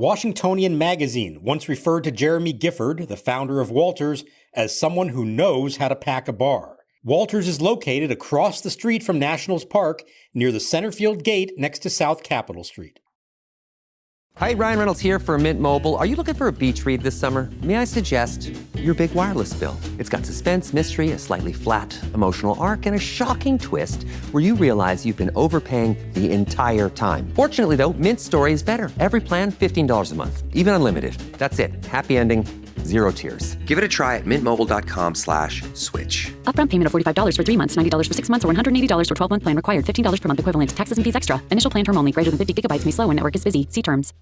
Washingtonian Magazine once referred to Jeremy Gifford, the founder of Walters, as someone who knows how to pack a bar. Walters is located across the street from Nationals Park near the center field gate next to South Capitol Street. Hi, Ryan Reynolds here for Mint Mobile. Are you looking for a beach read this summer? May I suggest your big wireless bill? It's got suspense, mystery, a slightly flat, emotional arc, and a shocking twist where you realize you've been overpaying the entire time. Fortunately, though, Mint's story is better. Every plan, $15 a month. Even unlimited. That's it. Happy ending. Zero tears. Give it a try at mintmobile.com/switch. Upfront payment of $45 for 3 months, $90 for 6 months, or $180 for 12-month plan required. $15 per month equivalent. Taxes and fees extra. Initial plan term only. Greater than 50 gigabytes may slow when network is busy. See terms.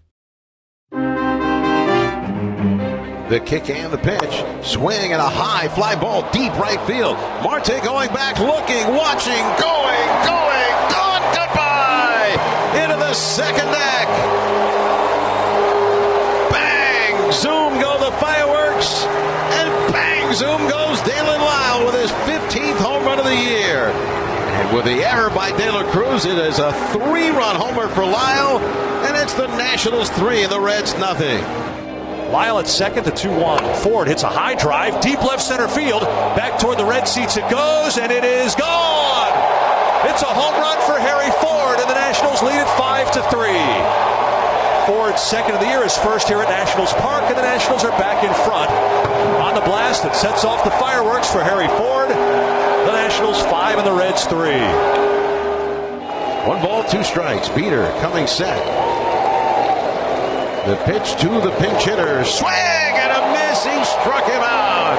The kick and the pitch. Swing and a high fly ball deep right field. Marte going back, looking, watching, going, gone, goodbye! Into the second deck. Bang! Zoom go the fireworks. And bang! Zoom goes Daylen Lile with his 15th home run of the year. And with the error by Yovanny Cruz, it is a 3-run homer for Lile. And it's the Nationals 3 and the Reds nothing. Lile at second, the 2-1. Ford hits a high drive, deep left center field. Back toward the red seats it goes, and it is gone! It's a home run for Harry Ford, and the Nationals lead it 5-3. Ford's second of the year, his first here at Nationals Park, and the Nationals are back in front. On the blast that sets off the fireworks for Harry Ford. The Nationals 5 and the Reds 3. 1 ball, 2 strikes. Beater coming set. The pitch to the pinch hitter. Swing and a miss. He struck him out.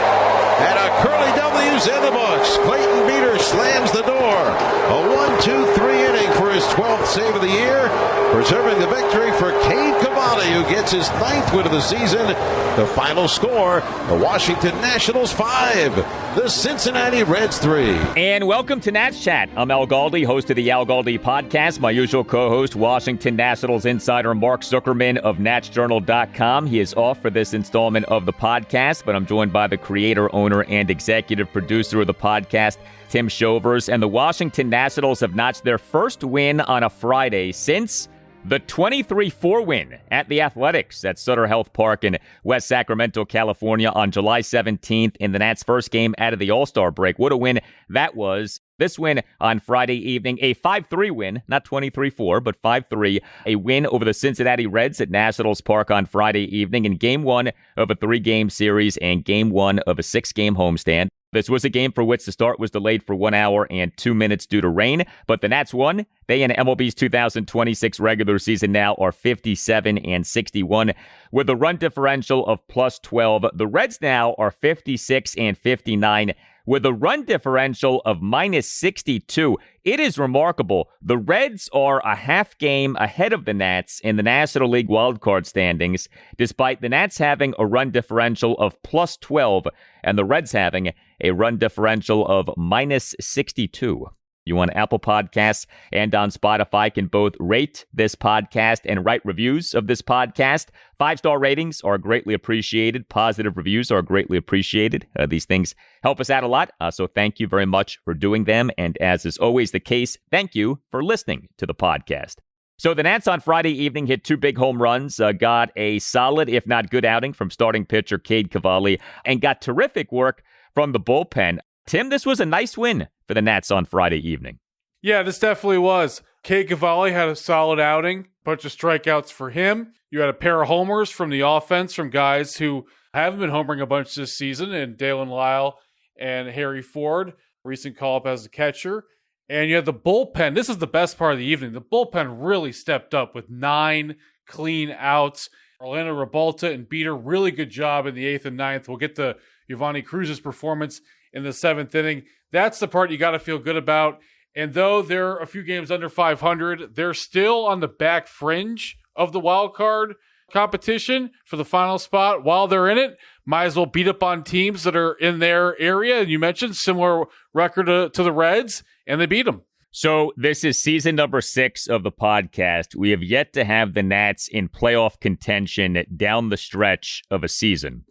And a Curly W's in the books. Clayton Beater slams the door. A 1-2-3 inning for his 12th save of the year. Preserving the victory for Cade Cavalli, who gets his 9th win of the season. The final score, the Washington Nationals 5, the Cincinnati Reds 3. And welcome to Nats Chat. I'm Al Galdi, host of the Al Galdi podcast. My usual co-host, Washington Nationals insider Mark Zuckerman of NatsJournal.com. He is off for this installment of the podcast, but I'm joined by the creator, owner, and executive producer of the podcast, Tim Shovers. And the Washington Nationals have notched their first win on a Friday since the 23-4 win at the Athletics at Sutter Health Park in West Sacramento, California on July 17th in the Nats' first game out of the All-Star break. What a win that was. This win on Friday evening, a 5-3 win, not 23-4, but 5-3, a win over the Cincinnati Reds at Nationals Park on Friday evening in Game 1 of a 3-game series and Game 1 of a 6-game homestand. This was a game for which the start was delayed for 1 hour and 2 minutes due to rain, but the Nats won. They in MLB's 2026 regular season now are 57-61 with a run differential of +12. The Reds now are 56-59 with a run differential of -62. It is remarkable. The Reds are a half game ahead of the Nats in the National League wildcard standings, despite the Nats having a run differential of +12 and the Reds having a run differential of -62. You on Apple Podcasts and on Spotify can both rate this podcast and write reviews of this podcast. 5-star ratings are greatly appreciated. Positive reviews are greatly appreciated. These things help us out a lot, so thank you very much for doing them. And as is always the case, thank you for listening to the podcast. So the Nats on Friday evening hit 2 big home runs, got a solid, if not good outing from starting pitcher Cade Cavalli, and got terrific work from the bullpen. Tim, this was a nice win for the Nats on Friday evening. Yeah, this definitely was. Cade Cavalli had a solid outing, bunch of strikeouts for him. You had a pair of homers from the offense from guys who haven't been homering a bunch this season, and Daylen Lile and Harry Ford, recent call-up as a catcher. And you had the bullpen. This is the best part of the evening. The bullpen really stepped up with 9 clean outs. Orlando Rebalta and Beater, really good job in the 8th and 9th. We'll get to Yovanny Cruz's performance in the 7th inning. That's the part you got to feel good about. And though they're a few games under 500, they're still on the back fringe of the wild card competition for the final spot. While they're in it, might as well beat up on teams that are in their area. And you mentioned similar record to the Reds, and they beat them. So this is season number 6 of the podcast. We have yet to have the Nats in playoff contention down the stretch of a season.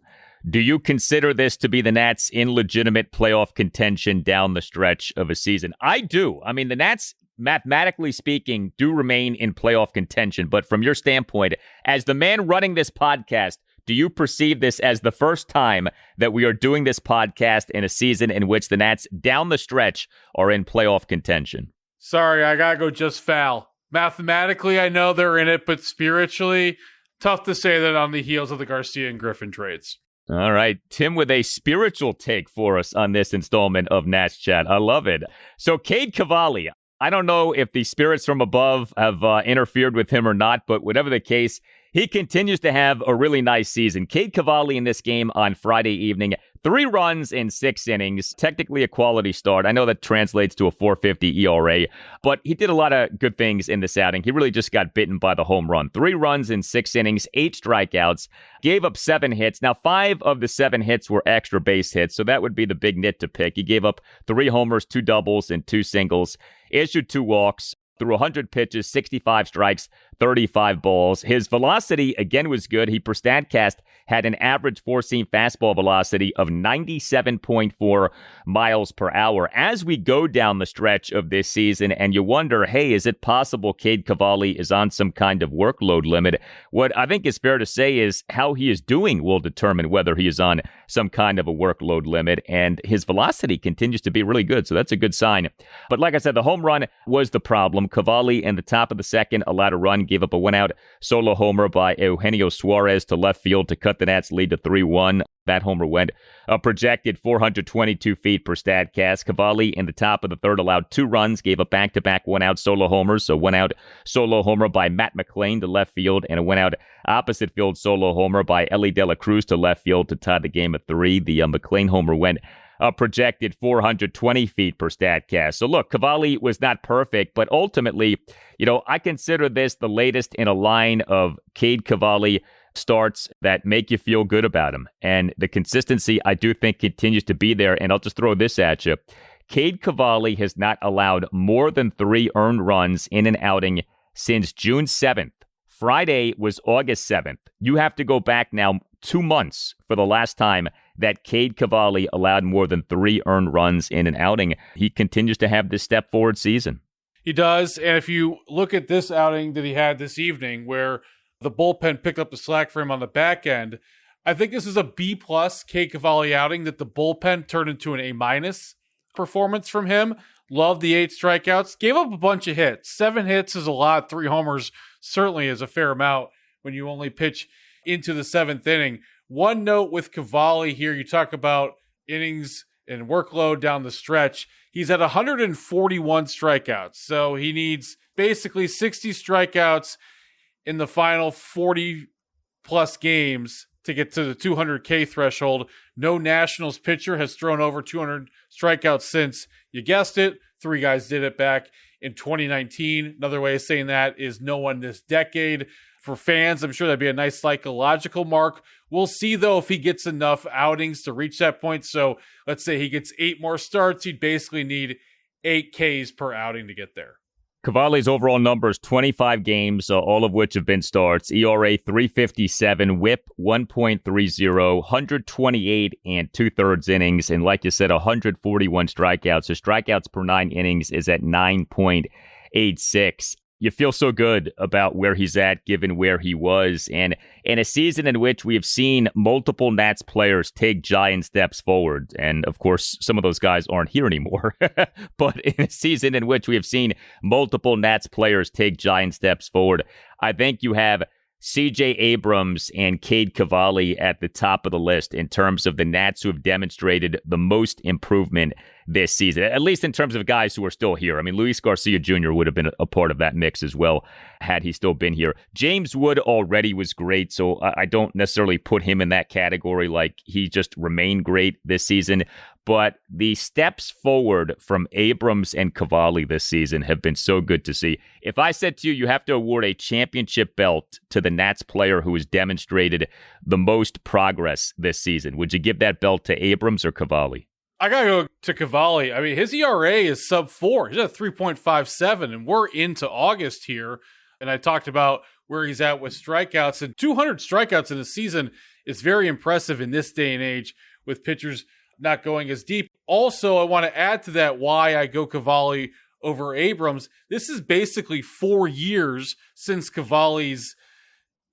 Do you consider this to be the Nats in legitimate playoff contention down the stretch of a season? I do. I mean, the Nats mathematically speaking, do remain in playoff contention. But from your standpoint, as the man running this podcast, do you perceive this as the first time that we are doing this podcast in a season in which the Nats down the stretch are in playoff contention? Sorry, I gotta go just foul. Mathematically, I know they're in it, but spiritually, tough to say that on the heels of the Garcia and Griffin trades. All right, Tim with a spiritual take for us on this installment of Nats Chat. I love it. So Cade Cavalli, I don't know if the spirits from above have interfered with him or not, but whatever the case, he continues to have a really nice season. Cade Cavalli in this game on Friday evening, 3 runs in 6 innings, technically a quality start. I know that translates to a 4.50 ERA, but he did a lot of good things in this outing. He really just got bitten by the home run. 3 runs in 6 innings, 8 strikeouts, gave up 7 hits. Now, 5 of the 7 hits were extra base hits, so that would be the big nit to pick. He gave up 3 homers, 2 doubles, and 2 singles, issued 2 walks, threw 100 pitches, 65 strikes, 35 balls. His velocity, again, was good. He, per StatCast, had an average four-seam fastball velocity of 97.4 miles per hour. As we go down the stretch of this season, and you wonder, hey, is it possible Cade Cavalli is on some kind of workload limit? What I think is fair to say is how he is doing will determine whether he is on some kind of a workload limit, and his velocity continues to be really good, so that's a good sign. But like I said, the home run was the problem. Cavalli in the top of the second allowed a run, gave up a one-out solo homer by Eugenio Suarez to left field to cut the Nats' lead to 3-1. That homer went a projected 422 feet per StatCast. Cavalli in the top of the third allowed 2 runs, gave up back-to-back one-out solo homers. So one-out solo homer by Matt McLain to left field, and a one-out opposite field solo homer by Ellie De La Cruz to left field to tie the game at 3. The McLain homer went projected 420 feet per StatCast. So look, Cavalli was not perfect, but ultimately, I consider this the latest in a line of Cade Cavalli starts that make you feel good about him. And the consistency, I do think, continues to be there. And I'll just throw this at you. Cade Cavalli has not allowed more than 3 earned runs in an outing since June 7th. Friday was August 7th. You have to go back now 2 months for the last time that Cade Cavalli allowed more than 3 earned runs in an outing. He continues to have this step forward season. He does. And if you look at this outing that he had this evening, where the bullpen picked up the slack for him on the back end, I think this is a B+ Cade Cavalli outing that the bullpen turned into an A- performance from him. Loved the 8 strikeouts. Gave up a bunch of hits. 7 hits is a lot. 3 homers certainly is a fair amount when you only pitch into the 7th inning. One note with Cavalli here, you talk about innings and workload down the stretch. He's at 141 strikeouts. So he needs basically 60 strikeouts in the final 40 plus games to get to the 200K threshold. No Nationals pitcher has thrown over 200 strikeouts since, you guessed it, 3 guys did it back in 2019. Another way of saying that is no one this decade. For fans, I'm sure that'd be a nice psychological mark. We'll see, though, if he gets enough outings to reach that point. So let's say he gets 8 more starts. He'd basically need 8 Ks per outing to get there. Cavalli's overall numbers, 25 games, all of which have been starts. ERA 3.57, WHIP 1.30, 128 and 2/3 innings. And like you said, 141 strikeouts. His strikeouts per 9 innings is at 9.86. You feel so good about where he's at, given where he was. And in a season in which we have seen multiple Nats players take giant steps forward, and of course, some of those guys aren't here anymore, but in a season in which we have seen multiple Nats players take giant steps forward, I think you have C.J. Abrams and Cade Cavalli at the top of the list in terms of the Nats who have demonstrated the most improvement this season, at least in terms of guys who are still here. I mean, Luis Garcia Jr. would have been a part of that mix as well had he still been here. James Wood already was great, so I don't necessarily put him in that category like he just remained great this season. But the steps forward from Abrams and Cavalli this season have been so good to see. If I said to you, you have to award a championship belt to the Nats player who has demonstrated the most progress this season, would you give that belt to Abrams or Cavalli? I got to go to Cavalli. I mean, his ERA is sub-4. He's at 3.57, and we're into August here. And I talked about where he's at with strikeouts. And 200 strikeouts in a season is very impressive in this day and age with pitchers not going as deep. Also, I want to add to that why I go Cavalli over Abrams. This is basically 4 years since Cavalli's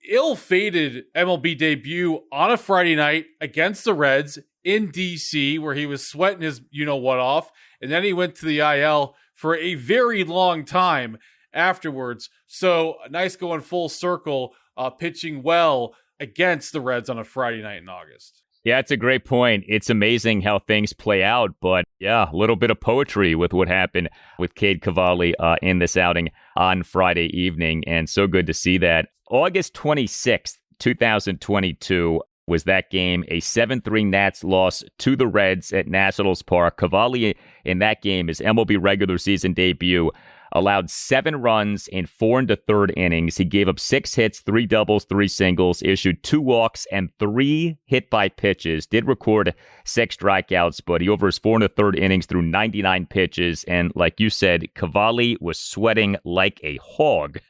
ill-fated MLB debut on a Friday night against the Reds in DC, where he was sweating his you-know-what off, and then he went to the IL for a very long time afterwards. So nice going full circle, pitching well against the Reds on a Friday night in August. Yeah, it's a great point. It's amazing how things play out, but yeah, a little bit of poetry with what happened with Cade Cavalli in this outing on Friday evening, and so good to see that. August 26th, 2022 was that game, a 7-3 Nats loss to the Reds at Nationals Park. Cavalli in that game, his MLB regular season debut, allowed 7 runs in 4 1/3 innings. He gave up 6 hits, 3 doubles, 3 singles, issued 2 walks and 3 hit by pitches. Did record 6 strikeouts, but he over his 4 1/3 innings threw 99 pitches. And like you said, Cavalli was sweating like a hog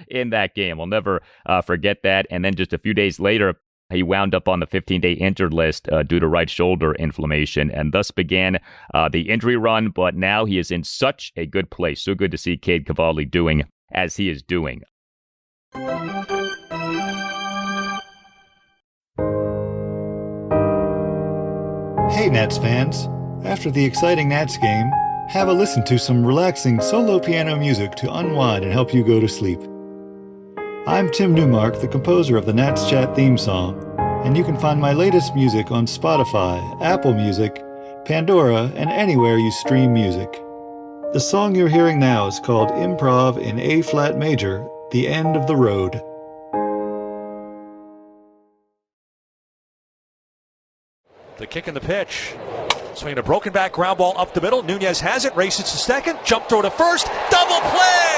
in that game. I'll never forget that. And then just a few days later, he wound up on the 15-day injured list due to right shoulder inflammation, and thus began the injury run. But now he is in such a good place. So good to see Cade Cavalli doing as he is doing. Hey Nats fans, after the exciting Nats game, have a listen to some relaxing solo piano music to unwind and help you go to sleep. I'm Tim Newmark, the composer of the Nats Chat theme song, and you can find my latest music on Spotify, Apple Music, Pandora, and anywhere you stream music. The song you're hearing now is called Improv in A-flat major, The End of the Road. The kick and the pitch. Swinging a broken back ground ball up the middle. Nunez has it, races to second, jump throw to first, double play!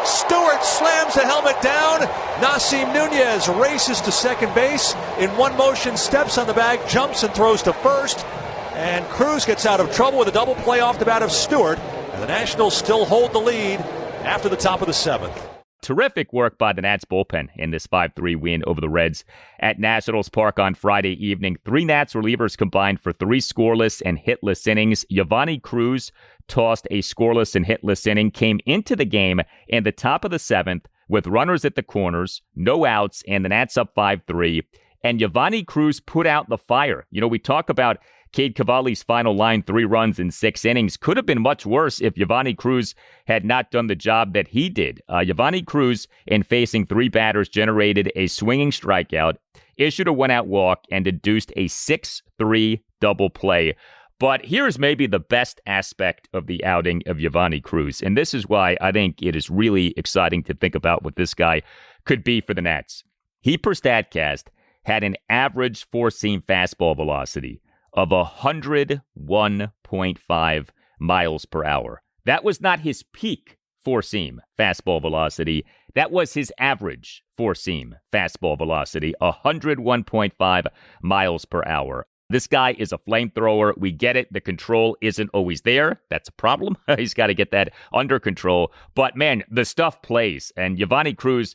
Stewart slams the helmet down. Nasim Nunez races to second base. In one motion, steps on the bag, jumps and throws to first. And Cruz gets out of trouble with a double play off the bat of Stewart. And the Nationals still hold the lead after the top of the 7th. Terrific work by the Nats bullpen in this 5-3 win over the Reds at Nationals Park on Friday evening. 3 Nats relievers combined for 3 scoreless and hitless innings. Yovanny Cruz tossed a scoreless and hitless inning, came into the game in the top of the 7th with runners at the corners, no outs, and the Nats up 5-3. And Yovanny Cruz put out the fire. You know, we talk about Cade Cavalli's final line, 3 runs in 6 innings. Could have been much worse if Yovanny Cruz had not done the job that he did. Yovanny Cruz, in facing 3 batters, generated a swinging strikeout, issued a 1-out walk, and deduced a 6-3 double play. But here's maybe the best aspect of the outing of Yovanny Cruz, and this is why I think it is really exciting to think about what this guy could be for the Nats. He, per StatCast, had an average four-seam fastball velocity of 101.5 miles per hour. That was not his peak four-seam fastball velocity. That was his average four-seam fastball velocity, 101.5 miles per hour. This guy is a flamethrower. We get it. The control isn't always there. That's a problem. He's got to get that under control. But, man, the stuff plays. And Yovanny Cruz,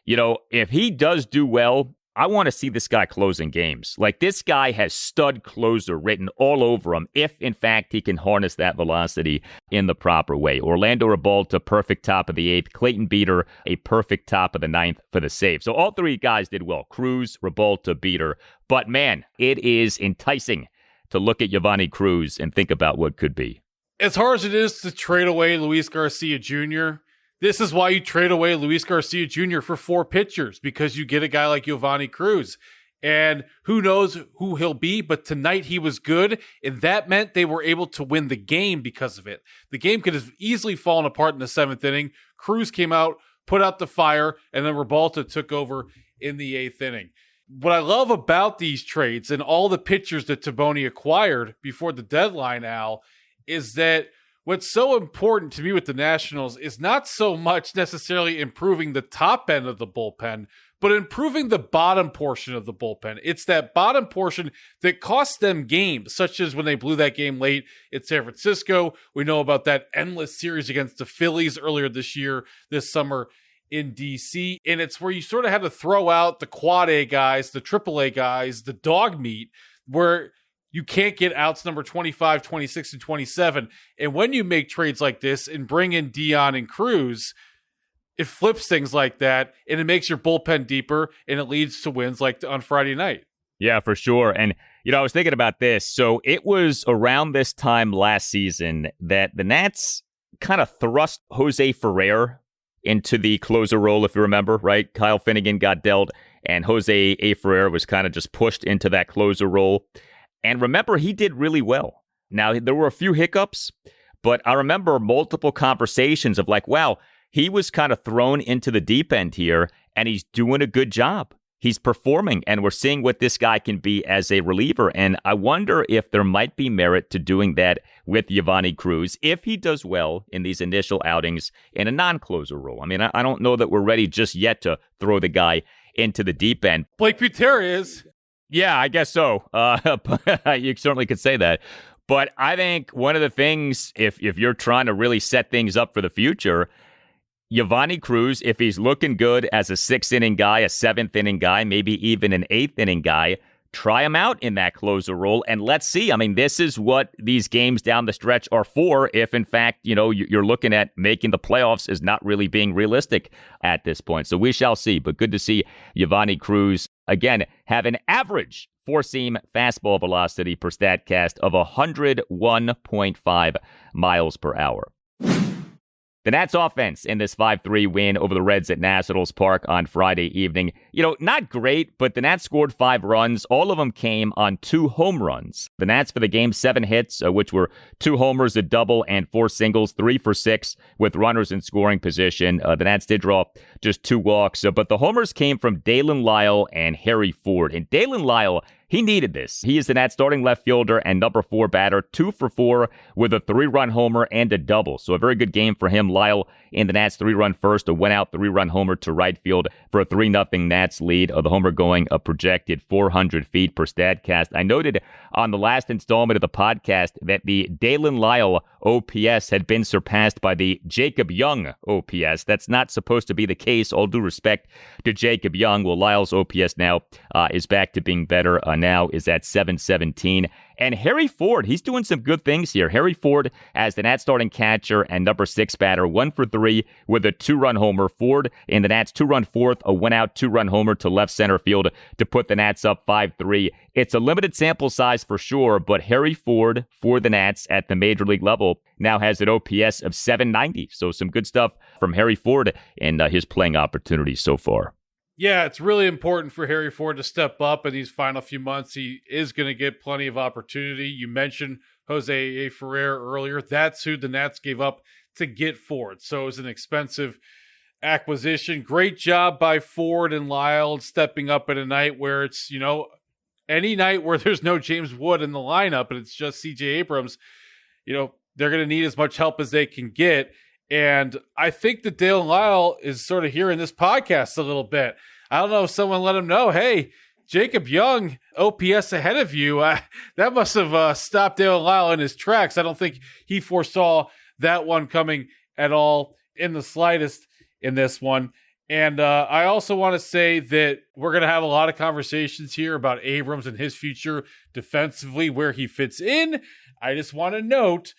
you know, if he does do well, I want to see this guy closing games. Like, this guy has stud closer written all over him if, in fact, he can harness that velocity in the proper way. Orlando Rebalta, perfect top of the 8th. Clayton Beeter, a perfect top of the 9th for the save. So all 3 guys did well. Cruz, Rebalta, Beeter. But, man, it is enticing to look at Yovanny Cruz and think about what could be. As hard as it is to trade away Luis Garcia Jr., this is why you trade away Luis Garcia Jr. for 4 pitchers, because you get a guy like Yovanny Cruz. And who knows who he'll be, but tonight he was good, and that meant they were able to win the game because of it. The game could have easily fallen apart in the 7th inning. Cruz came out, put out the fire, and then Rebalta took over in the 8th inning. What I love about these trades and all the pitchers that Taboni acquired before the deadline, Al, is that what's so important to me with the Nationals is not so much necessarily improving the top end of the bullpen, but improving the bottom portion of the bullpen. It's that bottom portion that cost them games, such as when they blew that game late in San Francisco. We know about that endless series against the Phillies earlier this summer in DC. And it's where you sort of had to throw out the quad A guys, the triple A guys, the dog meat, where you can't get outs number 25, 26, and 27. And when you make trades like this and bring in Dion and Cruz, it flips things like that, and it makes your bullpen deeper, and it leads to wins like on Friday night. Yeah, for sure. And, I was thinking about this. So it was around this time last season that the Nats kind of thrust Jose Ferrer into the closer role, if you remember, right? Kyle Finnegan got dealt, and Jose A. Ferrer was kind of just pushed into that closer role. And remember, he did really well. Now, there were a few hiccups, but I remember multiple conversations of like, wow, he was kind of thrown into the deep end here, and he's doing a good job. He's performing, and we're seeing what this guy can be as a reliever. And I wonder if there might be merit to doing that with Yovanny Cruz if he does well in these initial outings in a non-closer role. I mean, I don't know that we're ready just yet to throw the guy into the deep end. Blake Butera is. Yeah, I guess so. You certainly could say that. But I think one of the things, if you're trying to really set things up for the future, Yovanny Cruz, if he's looking good as a 6th-inning guy, a 7th-inning guy, maybe even an 8th-inning guy, try him out in that closer role, and let's see. I mean, this is what these games down the stretch are for if, in fact, you're looking at making the playoffs is not really being realistic at this point. So we shall see, but good to see Yovanny Cruz, again, have an average four-seam fastball velocity per StatCast of 101.5 miles per hour. The Nats offense in this 5-3 win over the Reds at Nationals Park on Friday evening. Not great, but the Nats scored 5 runs. All of them came on 2 home runs. The Nats for the game, 7 hits, which were 2 homers, a double, and 4 singles, 3 for 6 with runners in scoring position. The Nats did draw just 2 walks, but the homers came from Daylen Lile and Harry Ford. And Daylen Lile, he needed this. He is the Nats starting left fielder and number 4 batter, 2 for 4 with a 3-run homer and a double. So a very good game for him. Lyle in the Nats 3-run first, a went-out 3-run homer to right field for a 3-0 Nats lead. The homer going a projected 400 feet per StatCast. I noted on the last installment of the podcast that the Daylen Lile OPS had been surpassed by the Jacob Young OPS. That's not supposed to be the case. All due respect to Jacob Young. Well, Lyle's OPS now is back to being better. Now is at 717. And Harry Ford, he's doing some good things here. Harry Ford as the Nats starting catcher and number 6 batter, 1 for 3 with a 2-run homer. Ford in the Nats 2-run fourth, a went-out 2-run homer to left center field to put the Nats up 5-3. It's a limited sample size for sure, but Harry Ford for the Nats at the major league level now has an OPS of 790. So some good stuff from Harry Ford and his playing opportunities so far. Yeah, it's really important for Harry Ford to step up in these final few months. He is going to get plenty of opportunity. You mentioned Jose A. Ferrer earlier. That's who the Nats gave up to get Ford. So it was an expensive acquisition. Great job by Ford and Lyle stepping up at a night where it's, any night where there's no James Wood in the lineup and it's just C.J. Abrams, they're going to need as much help as they can get. And I think that Daylen Lile is sort of hearing this podcast a little bit. I don't know if someone let him know, hey, Jacob Young, OPS ahead of you. That must have stopped Daylen Lile in his tracks. I don't think he foresaw that one coming at all in the slightest in this one. And I also want to say that we're going to have a lot of conversations here about Abrams and his future defensively, where he fits in. I just want to note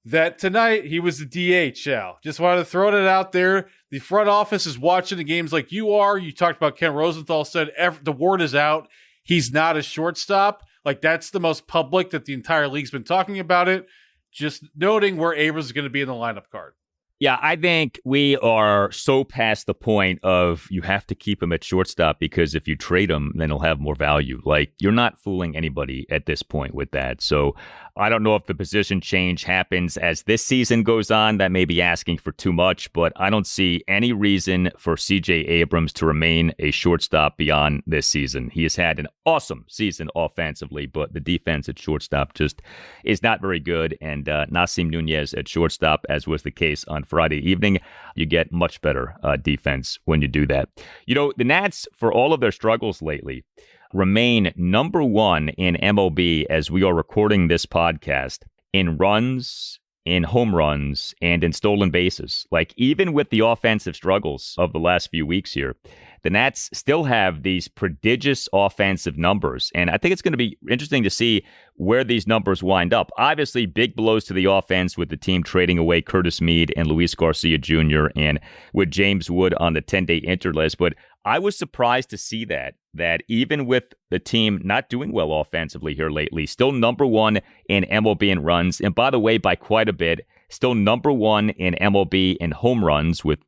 that tonight he was the DH, Al. Just wanted to throw it out there. The front office is watching the games like you are. You talked about Ken Rosenthal said the word is out. He's not a shortstop. Like, that's the most public that the entire league's been talking about it. Just noting where Abrams is going to be in the lineup card. Yeah, I think we are so past the point of you have to keep him at shortstop because if you trade him, then he'll have more value. Like, you're not fooling anybody at this point with that. So I don't know if the position change happens as this season goes on. That may be asking for too much, but I don't see any reason for C.J. Abrams to remain a shortstop beyond this season. He has had an awesome season offensively, but the defense at shortstop just is not very good. And Nasim Nunez at shortstop, as was the case on Friday evening, you get much better defense when you do that. The Nats, for all of their struggles lately, remain number 1 in MLB as we are recording this podcast in runs, in home runs, and in stolen bases. Like, even with the offensive struggles of the last few weeks here, the Nats still have these prodigious offensive numbers. And I think it's going to be interesting to see where these numbers wind up. Obviously, big blows to the offense with the team trading away Curtis Mead and Luis Garcia Jr. and with James Wood on the 10-day injured list. But I was surprised to see that even with the team not doing well offensively here lately, still number one in MLB in runs. And by the way, by quite a bit, still number one in MLB in home runs with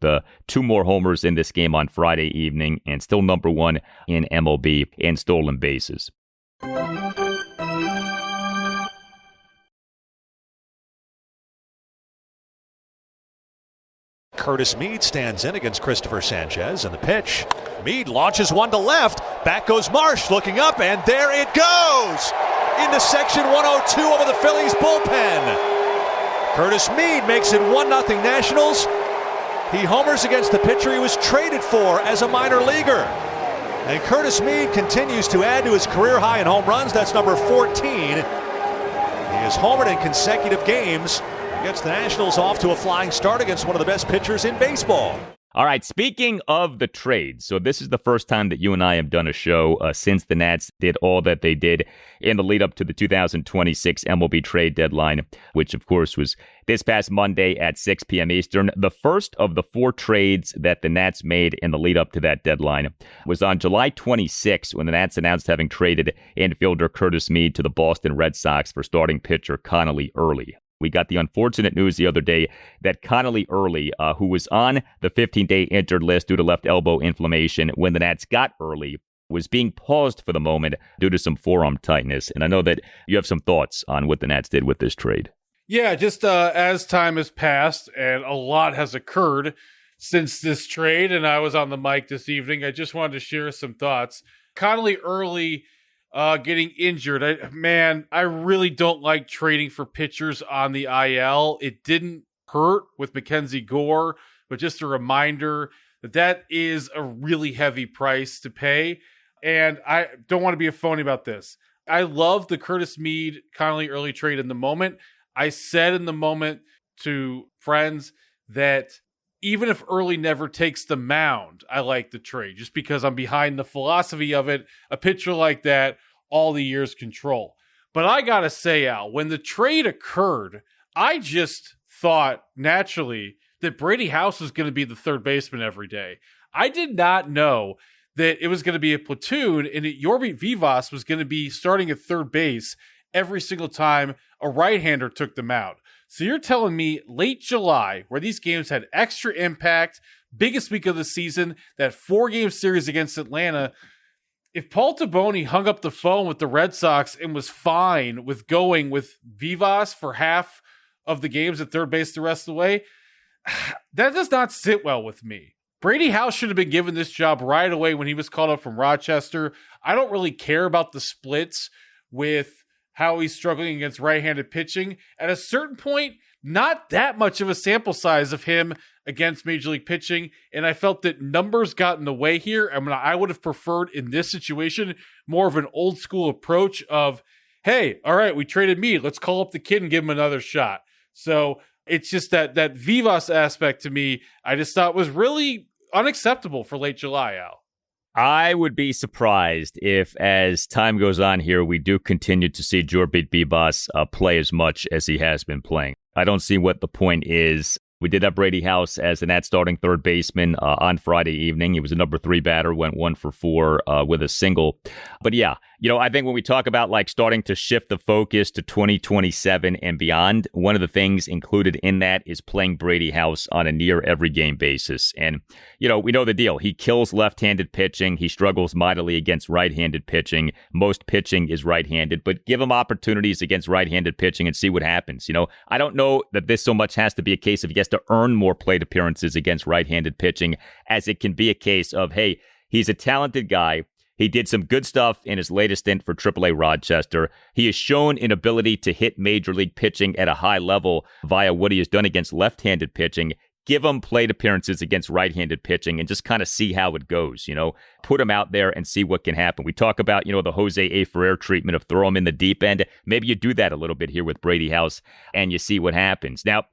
2 more homers in this game on Friday evening, and still number one in MLB in stolen bases. Curtis Mead stands in against Christopher Sanchez, and the pitch. Mead launches one to left. Back goes Marsh, looking up, and there it goes! Into section 102 over the Phillies bullpen. Curtis Mead makes it 1-0 Nationals. He homers against the pitcher he was traded for as a minor leaguer. And Curtis Mead continues to add to his career high in home runs. That's number 14. He has homered in consecutive games. Gets the Nationals off to a flying start against one of the best pitchers in baseball. All right, speaking of the trades, so this is the first time that you and I have done a show since the Nats did all that they did in the lead up to the 2026 MLB trade deadline, which of course was this past Monday at 6 p.m. Eastern. The first of the 4 trades that the Nats made in the lead up to that deadline was on July 26 when the Nats announced having traded infielder Curtis Mead to the Boston Red Sox for starting pitcher Connolly Early. We got the unfortunate news the other day that Connolly Early, who was on the 15-day injured list due to left elbow inflammation when the Nats got Early, was being paused for the moment due to some forearm tightness. And I know that you have some thoughts on what the Nats did with this trade. Yeah, just as time has passed and a lot has occurred since this trade, and I was on the mic this evening, I just wanted to share some thoughts. Connolly Early getting injured. I really don't like trading for pitchers on the IL. It didn't hurt with Mackenzie Gore, but just a reminder that is a really heavy price to pay. And I don't want to be a phony about this. I love the Curtis Mead Connolly Early trade in the moment. I said in the moment to friends that even if Early never takes the mound, I like the trade just because I'm behind the philosophy of it. A pitcher like that, all the years control. But I got to say, Al, when the trade occurred, I just thought naturally that Brady House was going to be the third baseman every day. I did not know that it was going to be a platoon and that Yorby Vivas was going to be starting at third base every single time a right-hander took the mound. So you're telling me late July, where these games had extra impact, biggest week of the season, that 4-game series against Atlanta, if Paul Taboni hung up the phone with the Red Sox and was fine with going with Vivas for half of the games at third base the rest of the way, that does not sit well with me. Brady House should have been given this job right away when he was called up from Rochester. I don't really care about the splits with how he's struggling against right-handed pitching. At a certain point, not that much of a sample size of him against Major League pitching, and I felt that numbers got in the way here. I mean, I would have preferred in this situation more of an old school approach of, hey, all right, we traded Mead. Let's call up the kid and give him another shot. So it's just that Vivas aspect to me, I just thought was really unacceptable for late July, Al. I would be surprised if, as time goes on here, we do continue to see Yorby Vivas play as much as he has been playing. I don't see what the point is. We did have Brady House as the Nats starting third baseman on Friday evening. He was a number 3 batter, went 1 for 4 with a single. But yeah, I think when we talk about like starting to shift the focus to 2027 and beyond, one of the things included in that is playing Brady House on a near every game basis. And, we know the deal. He kills left-handed pitching. He struggles mightily against right-handed pitching. Most pitching is right-handed, but give him opportunities against right-handed pitching and see what happens. I don't know that this so much has to be a case of he has to earn more plate appearances against right-handed pitching as it can be a case of, hey, he's a talented guy. He did some good stuff in his latest stint for AAA Rochester. He has shown an ability to hit major league pitching at a high level via what he has done against left-handed pitching. Give him plate appearances against right-handed pitching and just kind of see how it goes, Put him out there and see what can happen. We talk about, the Jose A. Ferrer treatment of throw him in the deep end. Maybe you do that a little bit here with Brady House and you see what happens. Now,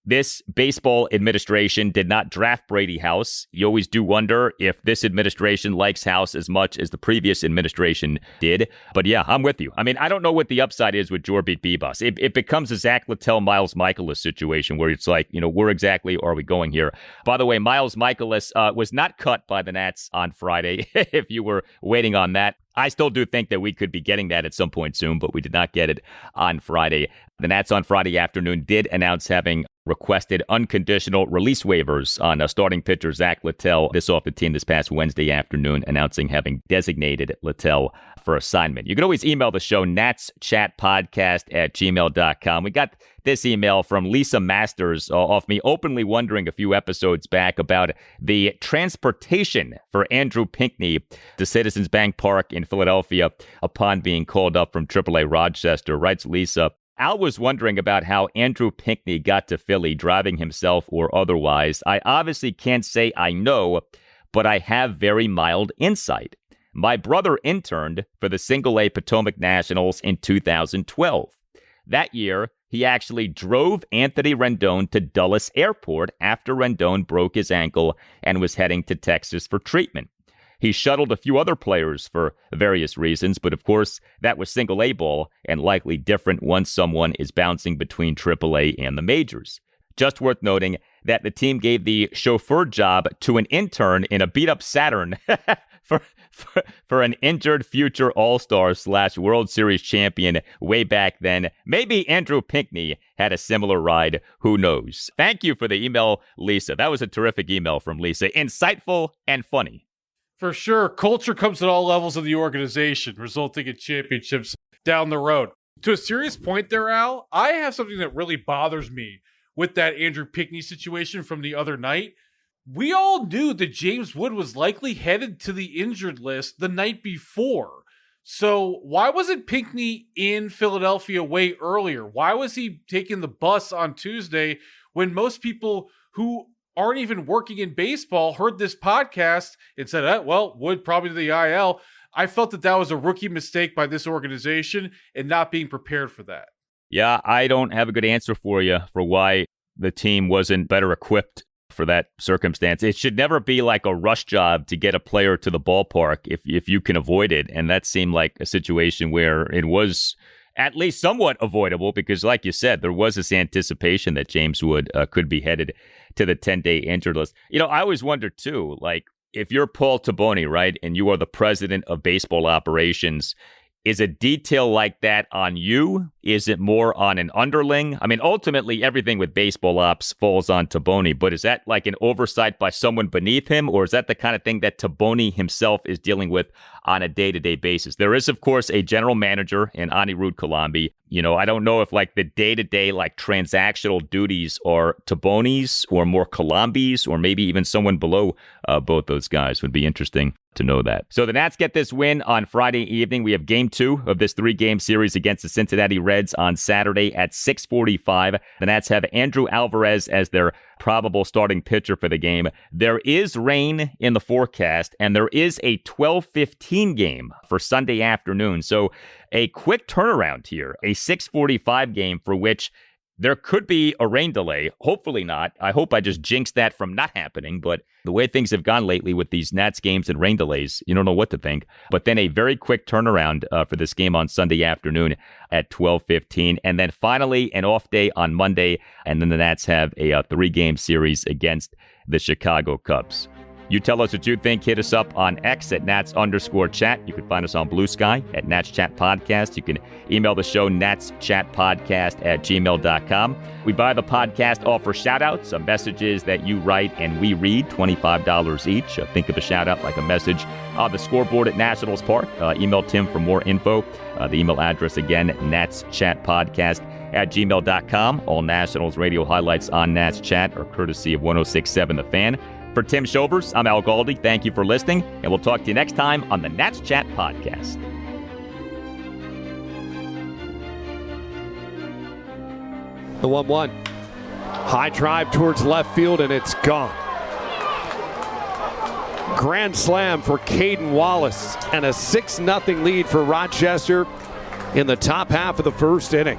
This baseball administration did not draft Brady House. You always do wonder if this administration likes House as much as the previous administration did. But yeah, I'm with you. I mean, I don't know what the upside is with Jorbit Bibas. It becomes a Zach Littell, Miles Michaelis situation where it's like, where exactly are we going here? By the way, Miles Michaelis was not cut by the Nats on Friday, if you were waiting on that. I still do think that we could be getting that at some point soon, but we did not get it on Friday. The Nats on Friday afternoon did announce having requested unconditional release waivers on starting pitcher Zach Littell. This off the team this past Wednesday afternoon, announcing having designated Littell for assignment. You can always email the show, natschatpodcast@gmail.com. We got this email from Lisa Masters off me openly wondering a few episodes back about the transportation for Andrew Pinckney to Citizens Bank Park in Philadelphia upon being called up from AAA Rochester. Writes Lisa, Al was wondering about how Andrew Pinckney got to Philly, driving himself or otherwise. I obviously can't say I know, but I have very mild insight. My brother interned for the Single-A Potomac Nationals in 2012. That year, he actually drove Anthony Rendon to Dulles Airport after Rendon broke his ankle and was heading to Texas for treatment. He shuttled a few other players for various reasons, but of course, that was single-A ball and likely different once someone is bouncing between AAA and the majors. Just worth noting that the team gave the chauffeur job to an intern in a beat-up Saturn for an injured future All-Star / World Series champion way back then. Maybe Andrew Pinckney had a similar ride. Who knows? Thank you for the email, Lisa. That was a terrific email from Lisa. Insightful and funny. For sure, culture comes at all levels of the organization, resulting in championships down the road. To a serious point there, Al, I have something that really bothers me with that Andrew Pinckney situation from the other night. We all knew that James Wood was likely headed to the injured list the night before. So why wasn't Pinckney in Philadelphia way earlier? Why was he taking the bus on Tuesday when most people who aren't even working in baseball heard this podcast and said, Wood probably to the IL. I felt that was a rookie mistake by this organization and not being prepared for that. Yeah, I don't have a good answer for you for why the team wasn't better equipped for that circumstance. It should never be like a rush job to get a player to the ballpark if you can avoid it. And that seemed like a situation where it was at least somewhat avoidable because, like you said, there was this anticipation that James Wood could be headed to the 10-day injured list. I always wonder, too, like, if you're Paul Taboni, right, and you are the president of baseball operations, is a detail like that on you? Is it more on an underling? I mean, ultimately, everything with baseball ops falls on Taboni, but is that like an oversight by someone beneath him, or is that the kind of thing that Taboni himself is dealing with on a day-to-day basis? There is, of course, a general manager in Anirudh Kalambi. I don't know if like the day-to-day like transactional duties are Taboni's or more Kalambi's or maybe even someone below both those guys. Would be interesting to know that. So the Nats get this win on Friday evening. We have game 2 of this 3-game series against the Cincinnati Reds on Saturday at 6:45. The Nats have Andrew Alvarez as their probable starting pitcher for the game. There is rain in the forecast, and there is a 12:15 game for Sunday afternoon. So a quick turnaround here, a 6:45 game for which there could be a rain delay. Hopefully not. I hope I just jinxed that from not happening. But the way things have gone lately with these Nats games and rain delays, you don't know what to think. But then a very quick turnaround for this game on Sunday afternoon at 12:15. And then finally an off day on Monday. And then the Nats have a 3-game series against the Chicago Cubs. You tell us what you think. Hit us up on X at Nats_chat. You can find us on Blue Sky at Nats Chat Podcast. You can email the show, natschatpodcast@gmail.com. We buy the podcast, offer shout-outs, messages that you write and we read, $25 each. Think of a shout-out like a message on the scoreboard at Nationals Park. Email Tim for more info. The email address again, natschatpodcast@gmail.com. All Nationals radio highlights on Nats Chat are courtesy of 106.7 The Fan. For Tim Shovers, I'm Al Galdi. Thank you for listening, and we'll talk to you next time on the Nats Chat Podcast. The 1-1. High drive towards left field, and it's gone. Grand slam for Caden Wallace, and a 6-0 lead for Rochester in the top half of the first inning.